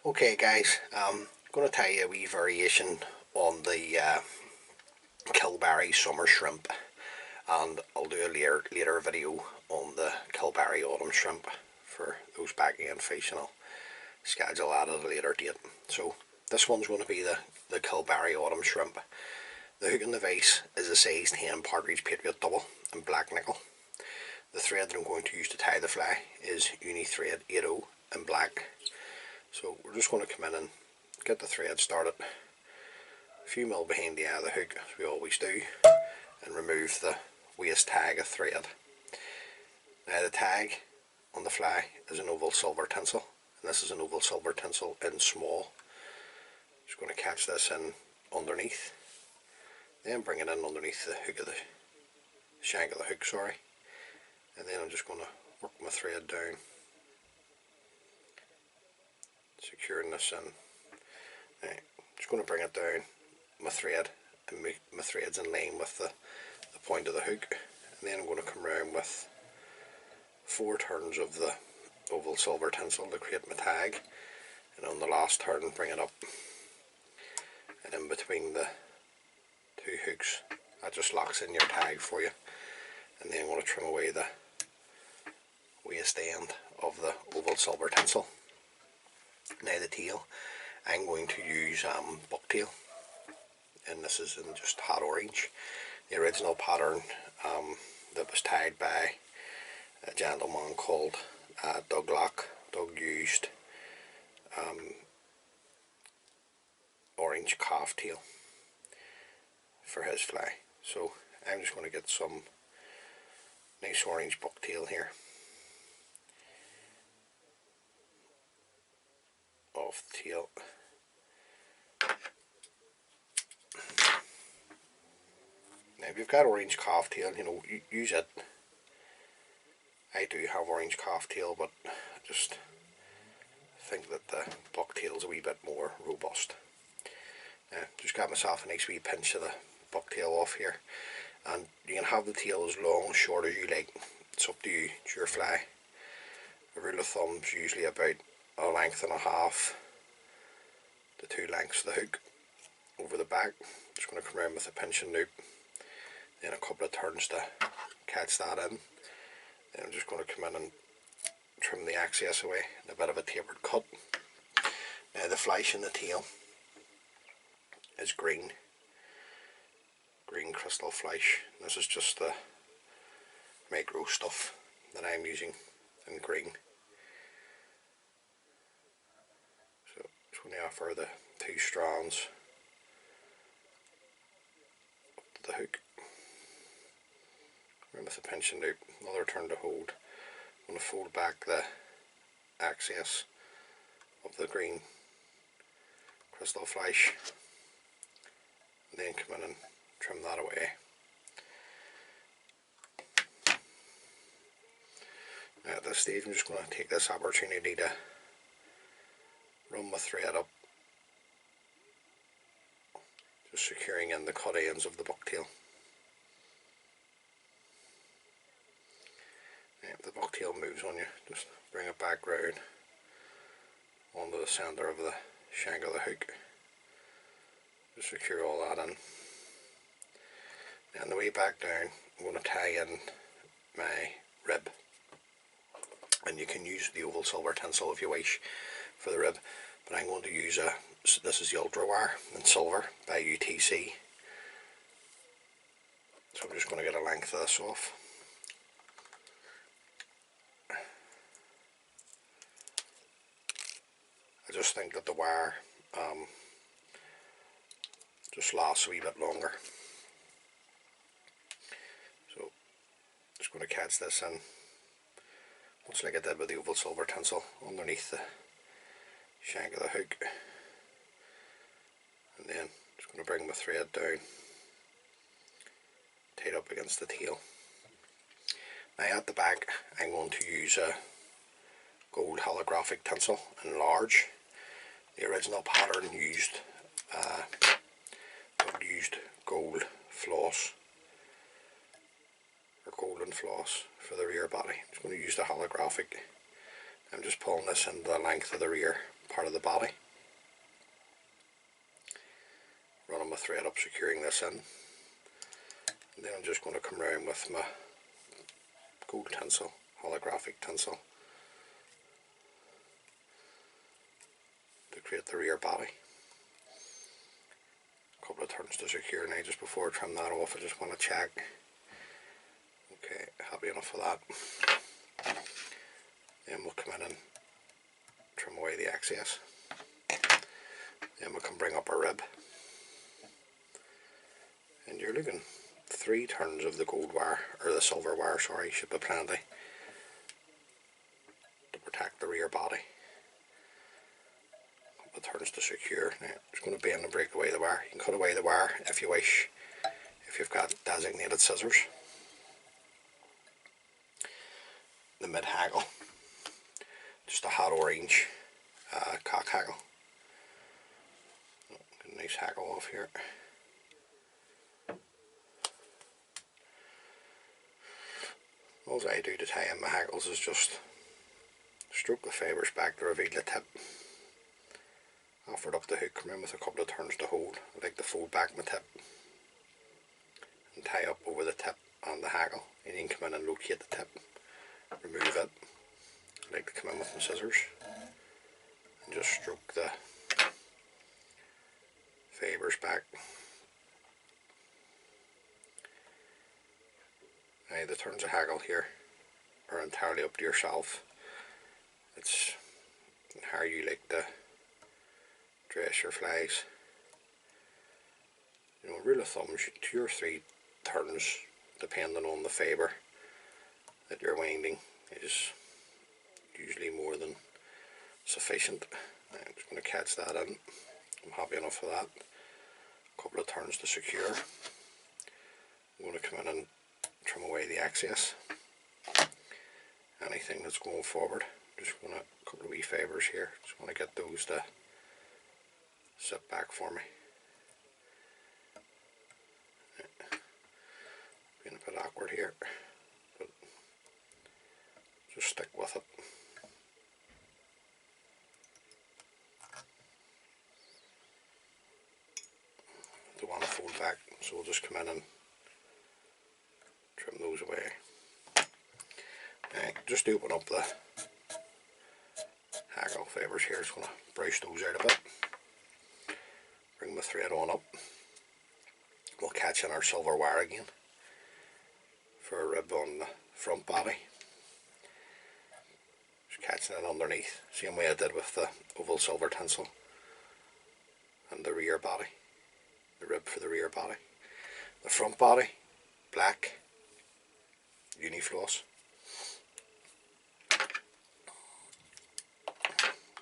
Okay guys, I'm going to tell you a wee variation on the Kilbarry summer shrimp, and I'll do a later video on the Kilbarry autumn shrimp for those back end fish, and I'll schedule that at a later date. So this one's going to be the Kilbarry autumn shrimp. The hook and the vise is a size 10 partridge patriot double in black nickel. The thread that I'm going to use to tie the fly is uni thread 80 in black. So we're just going to come in and get the thread started, a few mil behind the eye of the hook as we always do, and remove the waist tag of thread. Now the tag on the fly is an oval silver tinsel, and this is an oval silver tinsel in small. Just going to catch this in underneath, then bring it in underneath the hook of the shank of the hook, and then I'm just going to work my thread down, securing this in. Now, just going to bring it down my thread and make my threads in line with the point of the hook, and then I'm going to come around with 4 turns of the oval silver tinsel to create my tag, and on the last turn bring it up, and in between the 2 hooks that just locks in your tag for you. And then I'm going to trim away the waist end of the oval silver tinsel. Now the tail, I'm going to use bucktail, and this is in just hot orange. The original pattern that was tied by a gentleman called Doug Locke. Doug used orange calf tail for his fly. So I'm just going to get some nice orange bucktail here off the tail. Now if you've got orange calf tail, use it. I do have orange calf tail, but I just think that the bucktail is a wee bit more robust. Just got myself a nice wee pinch of the bucktail off here, and you can have the tail as long or short as you like. It's up to you, it's your fly. A rule of thumb is usually about a length and a half to 2 lengths of the hook over the back. Just going to come around with a pinching loop, then a couple of turns to catch that in. Then I'm just going to come in and trim the excess away in a bit of a tapered cut. Now the flesh in the tail is green crystal flesh. This is just the micro stuff that I'm using in green. So just going to offer the 2 strands up to the hook. And with a pinching loop, another turn to hold. I'm going to fold back the excess of the green crystal flesh, and then come in and trim that away. Now at this stage I'm just going to take this opportunity to run my thread up, just securing in the cut ends of the bucktail. If the bucktail moves on you, just bring it back round onto the centre of the shank of the hook. Just secure all that in. And on the way back down, I'm going to tie in my rib, and you can use the oval silver tinsel if you wish for the rib, but I'm going to use this is the ultra wire in silver by UTC. So I'm just going to get a length of this off. I just think that the wire just lasts a wee bit longer. So just going to catch this in, much like I did with the oval silver tinsel, underneath the shank of the hook, and then just going to bring my thread down, tied up against the tail. Now at the back I'm going to use a gold holographic tinsel in large. The original pattern used gold floss, or golden floss, for the rear body. I'm just going to use the holographic. I'm just pulling this into the length of the rear part of the body. Running my thread up, securing this in. And then I'm just going to come around with my gold tinsel, holographic tinsel, to create the rear body. A couple of turns to secure now. Just before I trim that off, I just want to check. Okay, happy enough with that. Then we'll come in and trim away the excess. Then we can bring up our rib. And you're looking 3 turns of the gold wire, or the silver wire, sorry, should be plenty to protect the rear body. A couple of turns to secure. Now, I'm just going to bend and break away the wire. You can cut away the wire if you wish, if you've got designated scissors. The Mid-Hackle, just a hot orange cock hackle. Get a nice hackle off here. All I do to tie in my hackles is just stroke the fibres back to reveal the tip. Offer it up the hook, come in with a couple of turns to hold. I like to fold back my tip and tie up over the tip and the hackle, and you can come in and locate the tip, remove it. I like to come in with my scissors and just stroke the fibres back. Now the turns of hackle here are entirely up to yourself. It's how you like to dress your flies. You know, rule of thumb, 2 or 3 turns, depending on the fibre that you're winding, is usually more than sufficient. I'm just going to catch that in. I'm happy enough with that. A couple of turns to secure. I'm going to come in and trim away the excess. Anything that's going forward, just want a couple of wee fibres here. Just want to get those to sit back for me. Being a bit awkward here, but just stick with it. Don't want to fold back, so we'll just come in and trim those away. Right, just open up the hackle fibres here. Just going to brush those out a bit. Bring the thread on up. We'll catch in our silver wire again for a rib on the front body. Just catching it underneath, same way I did with the oval silver tinsel and the rear body, the rib for the rear body. The front body, black uni floss.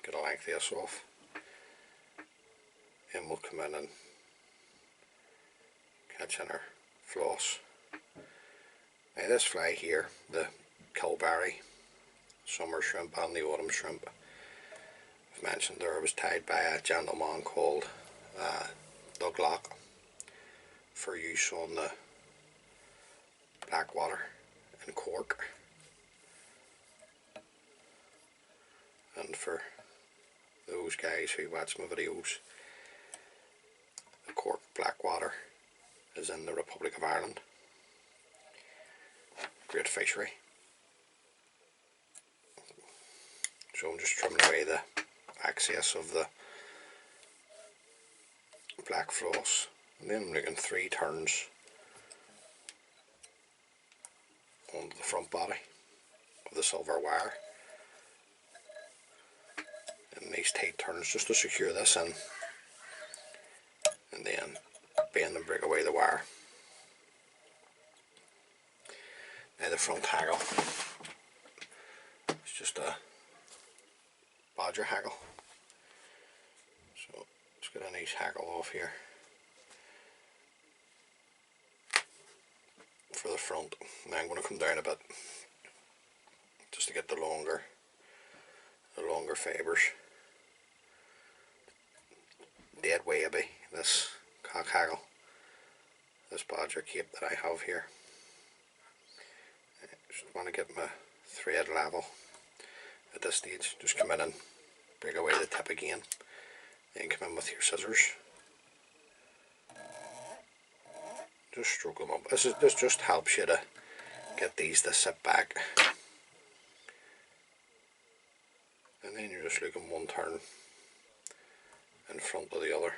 Get a length of this off, and we'll come in and catch in our floss. Now this fly here, the Kilbarry summer shrimp and the autumn shrimp, I've mentioned there, was tied by a gentleman called Doug Locke for use on the Blackwater in Cork, and for those guys who watch my videos, the Cork Blackwater is in the Republic of Ireland. Great fishery. So I'm just trimming away the excess of the black floss, and then I'm looking 3 turns onto the front body of the silver wire, and these tight turns just to secure this in, and then bend and break away the wire. Now the front hackle, it's just a bodger hackle, so let's get a nice hackle off here for the front. Now I'm going to come down a bit just to get the longer fibres. Dead wavy, this cock hackle, this bodger cape that I have here. I just want to get my thread level at this stage. Just come in and break away the tip again. Then come in with your scissors. Just stroke them up. This just helps you to get these to sit back. And then you're just looking one turn in front of the other.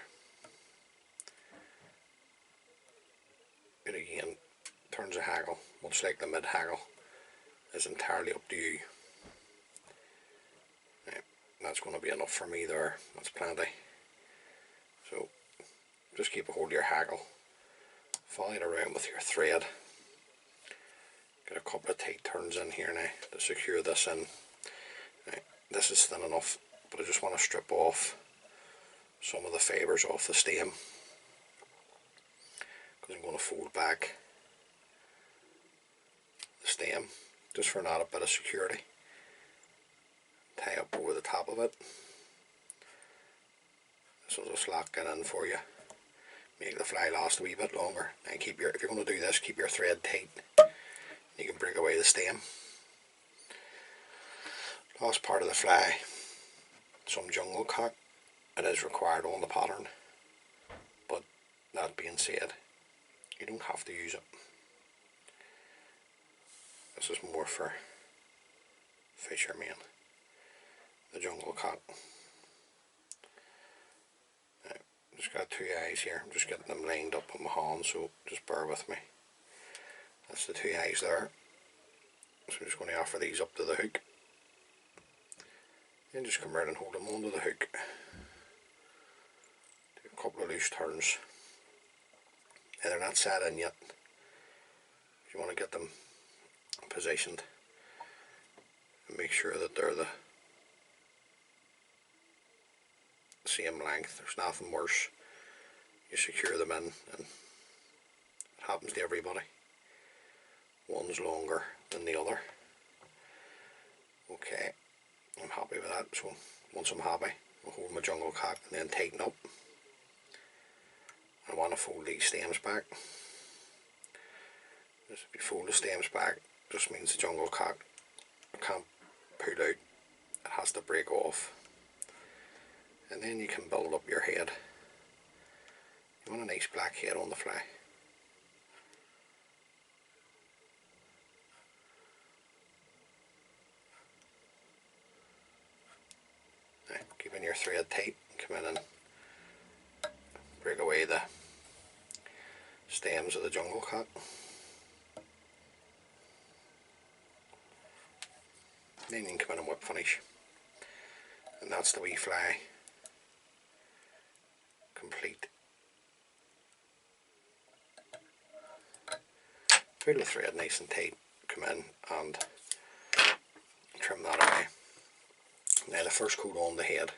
And again, turns of hackle, much like the mid-hackle, is entirely up to you. Right, that's going to be enough for me there. That's plenty. So just keep a hold of your hackle, follow it around with your thread. Get a couple of tight turns in here now to secure this in. Right, this is thin enough, but I just want to strip off some of the fibres off the stem, because I'm going to fold back the stem just for an added bit of security. Tie up over the top of it. This will just lock it in for you. Make the fly last a wee bit longer. And keep your, if you're going to do this, keep your thread tight. You can break away the stem. Last part of the fly, some jungle cock. It is required on the pattern, but that being said, you don't have to use it. This is more for fishermen. The jungle cock. Now, just got two eyes here. I'm just getting them lined up on my hand, so just bear with me. That's the two eyes there. So I'm just going to offer these up to the hook. Then just come around and hold them onto the hook. Do a couple of loose turns. Now they're not set in yet. You want to get them positioned and make sure that they're the same length. There's nothing worse. You secure them in, and it happens to everybody. One's longer than the other. Okay, I'm happy with that. So once I'm happy, I'll hold my jungle cock and then tighten up. I want to fold these stems back. Just if you fold the stems back, just means the jungle cock can't pull out. It has to break off. And then you can build up your head. You want a nice black head on the fly. Now, keeping your thread tight, come in and break away the stems of the jungle cock. Then you can come in and whip finish. And that's the wee fly complete. Pull the thread nice and tight, come in and trim that away. Now the first coat on the head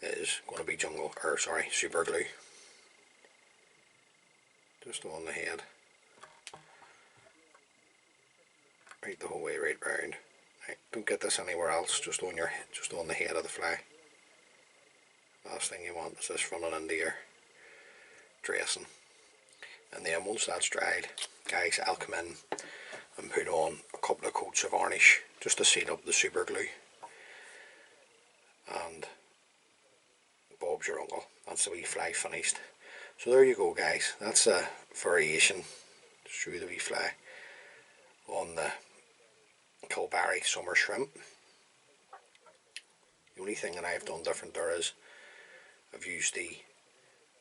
is going to be super glue. Just on the head. Right the whole way right round. Right, don't get this anywhere else, just on the head of the fly. Last thing you want is this running into your dressing. And then once that's dried, guys, I'll come in and put on a couple of coats of varnish just to seal up the super glue. And Bob's your uncle. That's the wee fly finished. So there you go, guys. That's a variation to show you the wee fly on the Kilbarry summer shrimp. The only thing that I've done different there is I've used the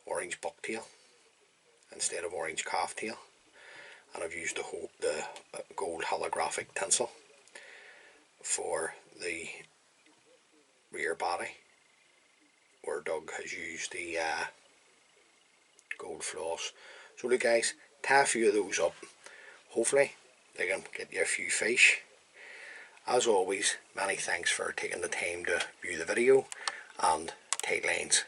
orange bucktail instead of orange calftail, and I've used the gold holographic tinsel for the rear body, where Doug has used the gold floss. So look, guys, tie a few of those up. Hopefully they can get you a few fish. As always, many thanks for taking the time to view the video, and tight lines.